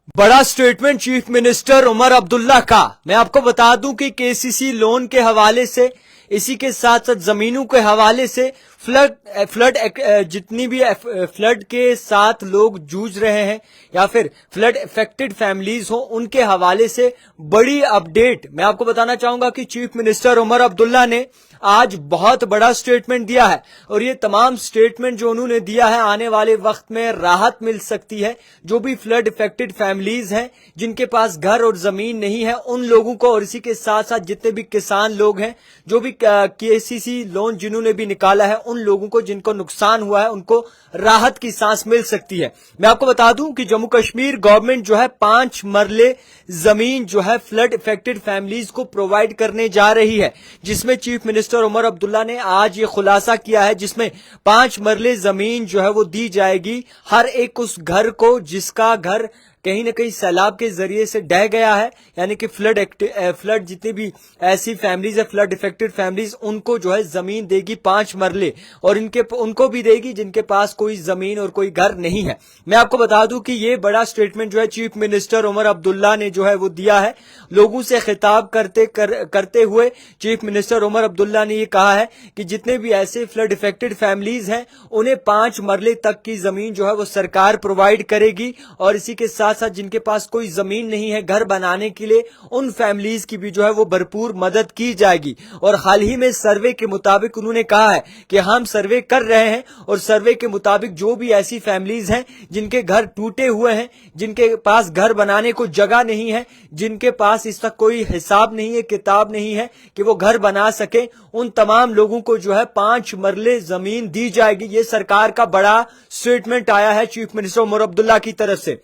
बड़ा statement chief minister Omar Abdullah का। मैं आपको बता दूं कि केसीसी लोन के हवाले से, इसी के साथ साथ जमीनों के हवाले से, फ्लड जितनी भी फ्लड के साथ लोग जूझ रहे हैं या फिर फ्लड इफेक्टेड फैमिलीज हो, उनके हवाले से बड़ी अपडेट मैं आपको बताना चाहूंगा कि चीफ मिनिस्टर उमर अब्दुल्ला ने आज बहुत बड़ा स्टेटमेंट दिया है। और ये तमाम स्टेटमेंट जो उन्होंने दिया है, आने वाले वक्त में राहत मिल सकती है। जो भी फ्लड इफेक्टेड फैमिलीज हैं, जिनके पास घर और जमीन नहीं है, उन लोगों को, और इसी के साथ साथ जितने भी किसान लोग हैं, जो भी केसीसी लोन जिन्होंने भी निकाला है, उन लोगों को जिनको नुकसान हुआ है, उनको राहत की सांस मिल सकती है। मैं आपको बता दूं कि जम्मू कश्मीर गवर्नमेंट जो है 5 मरले जमीन जो है फ्लड इफेक्टेड फैमिलीज को प्रोवाइड करने जा रही है, जिसमें चीफ मिनिस्टर उमर अब्दुल्ला ने आज ये खुलासा किया है, जिसमें 5 मरले जमीन जो है वो दी जाएगी हर एक उस घर को जिसका घर कहीं न कहीं सैलाब के जरिए से ढह गया है। यानी कि फ्लड जितनी भी ऐसी फैमिलीज है, फ्लड इफेक्टेड फैमिलीज, उनको जो है जमीन देगी 5 मरले, और उनको भी देगी जिनके पास कोई जमीन और कोई घर नहीं है। मैं आपको बता दूं कि ये बड़ा स्टेटमेंट जो है चीफ मिनिस्टर उमर अब्दुल्ला ने जो है वो दिया है। लोगों से खिताब करते हुए चीफ मिनिस्टर उमर अब्दुल्ला ने ये कहा है कि जितने भी ऐसे फ्लड इफेक्टेड फैमिलीज हैं, उन्हें 5 मरले तक की जमीन जो है वो सरकार प्रोवाइड करेगी। और इसी के साथ साथ जिनके पास कोई जमीन नहीं है घर बनाने के लिए, उन फैमिलीज की भी जो है वो भरपूर मदद की जाएगी। और हाल ही में सर्वे के मुताबिक उन्होंने कहा है कि हम सर्वे कर रहे हैं, और सर्वे के मुताबिक जो भी ऐसी फैमिलीज हैं जिनके घर टूटे हुए हैं, जिनके पास घर बनाने को जगह नहीं है, जिनके पास इस तक कोई हिसाब नहीं है, किताब नहीं है कि वो घर बना सके, उन तमाम लोगों को जो है 5 मरले जमीन दी जाएगी। ये सरकार का बड़ा स्टेटमेंट आया है चीफ मिनिस्टर उमर अब्दुल्ला की तरफ से।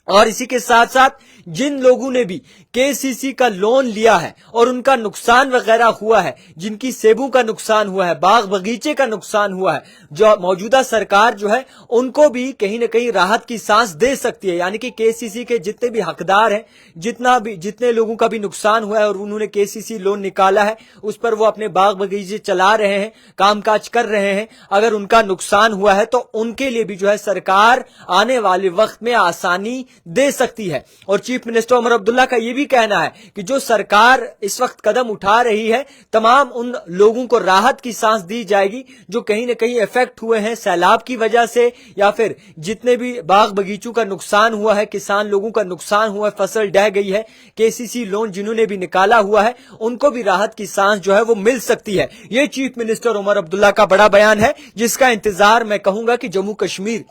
और इसी के साथ साथ जिन लोगों ने भी केसीसी का लोन लिया है और उनका नुकसान वगैरह हुआ है, जिनकी सेबों का नुकसान हुआ है, बाग बगीचे का नुकसान हुआ है, जो मौजूदा सरकार जो है उनको भी कहीं न कहीं राहत की सांस दे सकती है। यानी कि केसीसी के जितने भी हकदार हैं, जितने लोगों का भी नुकसान हुआ है और उन्होंने केसीसी लोन निकाला है, उस पर वो अपने बाग बगीचे चला रहे हैं, कामकाज कर रहे हैं, अगर उनका नुकसान हुआ है तो उनके लिए भी जो है सरकार आने वाले वक्त में आसानी दे सकती है। और चीफ मिनिस्टर उमर अब्दुल्ला का यह भी कहना है कि जो सरकार इस वक्त कदम उठा रही है, तमाम उन लोगों को राहत की सांस दी जाएगी जो कहीं ना कहीं इफेक्ट हुए हैं सैलाब की वजह से, या फिर जितने भी बाग बगीचों का नुकसान हुआ है, किसान लोगों का नुकसान हुआ है, फसल ढह गई है, केसीसी लोन जिन्होंने भी निकाला हुआ है, उनको भी राहत की सांस जो है वो मिल सकती है। यह चीफ मिनिस्टर उमर अब्दुल्ला का बड़ा बयान है, जिसका इंतजार मैं कहूंगा कि जम्मू कश्मीर,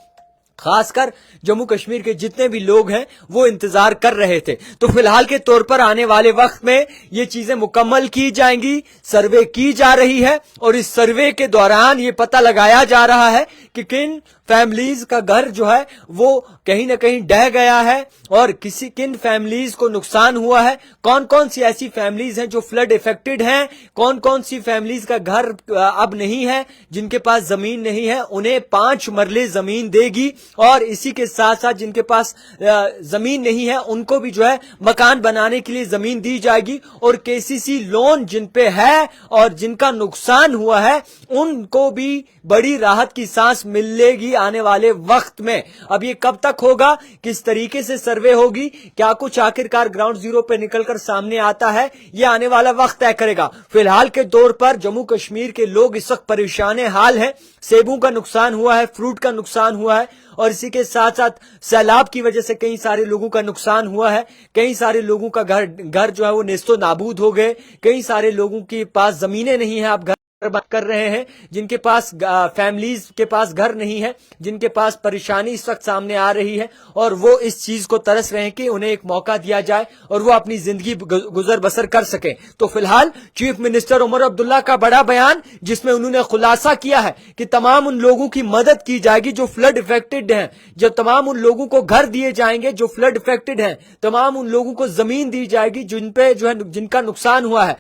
खासकर जम्मू कश्मीर के जितने भी लोग हैं वो इंतजार कर रहे थे। तो फिलहाल के तौर पर आने वाले वक्त में ये चीजें मुकम्मल की जाएंगी, सर्वे की जा रही है, और इस सर्वे के दौरान ये पता लगाया जा रहा है कि किन फैमिलीज का घर जो है वो कहीं ना कहीं ढह गया है और किन फैमिलीज को नुकसान हुआ है, कौन कौन सी ऐसी फैमिलीज हैं जो फ्लड इफेक्टेड हैं, कौन कौन सी फैमिलीज का घर अब नहीं है, जिनके पास जमीन नहीं है, उन्हें 5 मरले जमीन देगी। और इसी के साथ साथ जिनके पास जमीन नहीं है उनको भी जो है मकान बनाने के लिए जमीन दी जाएगी। और केसीसी लोन जिन पे है और जिनका नुकसान हुआ है, उनको भी बड़ी राहत की सांस मिलेगी आने वाले वक्त में। अब ये कब तक होगा, किस तरीके से सर्वे होगी, क्या कुछ आखिरकार ग्राउंड जीरो पे निकलकर सामने आता है, ये आने वाला वक्त तय करेगा। फिलहाल के दौर पर जम्मू कश्मीर के लोग इस वक्त परेशान हाल हैं। सेबों का नुकसान हुआ है, फ्रूट का नुकसान हुआ है, और इसी के साथ साथ सैलाब की वजह से कई सारे लोगों का नुकसान हुआ है, कई सारे लोगों का घर जो है वो नेस्तो नाबूद हो गए, कई सारे लोगों के पास जमीनें नहीं है, आप घर बात कर रहे हैं, जिनके पास फैमिलीज के पास घर नहीं है, जिनके पास परेशानी इस वक्त सामने आ रही है, और वो इस चीज को तरस रहे हैं कि उन्हें एक मौका दिया जाए और वो अपनी जिंदगी गुजर बसर कर सके। तो फिलहाल चीफ मिनिस्टर उमर अब्दुल्ला का बड़ा बयान, जिसमें उन्होंने खुलासा किया है कि तमाम उन लोगों की मदद की जाएगी जो फ्लड इफेक्टेड हैं, जो तमाम उन लोगों को घर दिए जाएंगे जो फ्लड इफेक्टेड हैं, तमाम उन लोगों को जमीन दी जाएगी जिन पे जो है जिनका नुकसान हुआ है,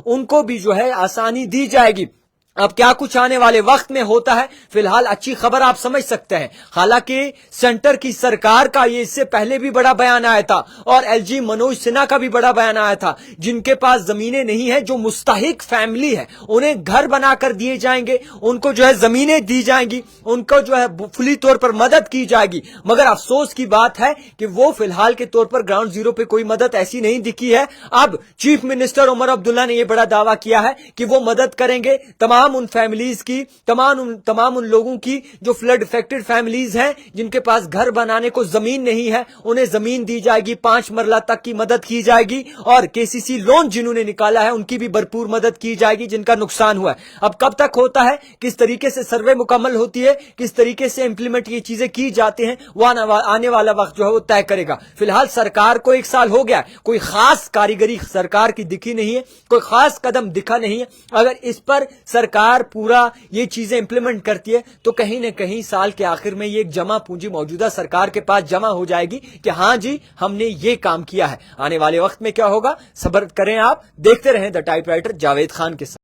उनको भी जो है आसानी दी जाएगी। اب کیا کچھ آنے والے وقت میں ہوتا ہے، فی الحال اچھی خبر آپ سمجھ سکتے ہیں۔ حالانکہ سینٹر کی سرکار کا یہ اس سے پہلے بھی بڑا بیان آیا تھا، اور ایل جی منوج سنہا کا بھی بڑا بیان آیا تھا، جن کے پاس زمینیں نہیں ہیں، جو مستحق فیملی ہے، انہیں گھر بنا کر دیے جائیں گے، ان کو جو ہے زمینیں دی جائیں گی، ان کو جو ہے فلی طور پر مدد کی جائے گی۔ مگر افسوس کی بات ہے کہ وہ فی الحال کے طور پر گراؤنڈ زیرو پہ کوئی مدد ایسی نہیں دکھی ہے۔ اب چیف منسٹر عمر عبداللہ نے یہ بڑا دعویٰ کیا ہے کہ وہ مدد کریں گے تمام ان فیملیز کی، تمام ان لوگوں کی جو فلڈ افیکٹڈ فیملیز ہیں، جن کے پاس گھر بنانے کو زمین نہیں ہے، انہیں زمین دی جائے گی، 5 مرلہ تک کی مدد کی جائے گی، اور کے سی سی لون جنہوں نے نکالا ہے ان کی بھی بھرپور مدد کی جائے گی جن کا نقصان ہوا ہے۔ اب کب تک ہوتا ہے، کس طریقے سے سروے مکمل ہوتی ہے، کس طریقے سے امپلیمنٹ یہ چیزیں کی جاتی ہیں، وہ آنے والا وقت جو ہے وہ طے کرے گا۔ فی الحال سرکار کو 1 سال ہو گیا، کوئی خاص کاریگری سرکار کی دکھی نہیں ہے، کوئی خاص قدم دکھا نہیں ہے۔ اگر اس پر سرکار پورا یہ چیزیں امپلیمنٹ کرتی ہے تو کہیں نہ کہیں سال کے آخر میں یہ ایک جمع پونجی موجودہ سرکار کے پاس جمع ہو جائے گی کہ ہاں جی ہم نے یہ کام کیا ہے۔ آنے والے وقت میں کیا ہوگا، صبر کریں، آپ دیکھتے رہیں the type writer Javed Khan کے ساتھ۔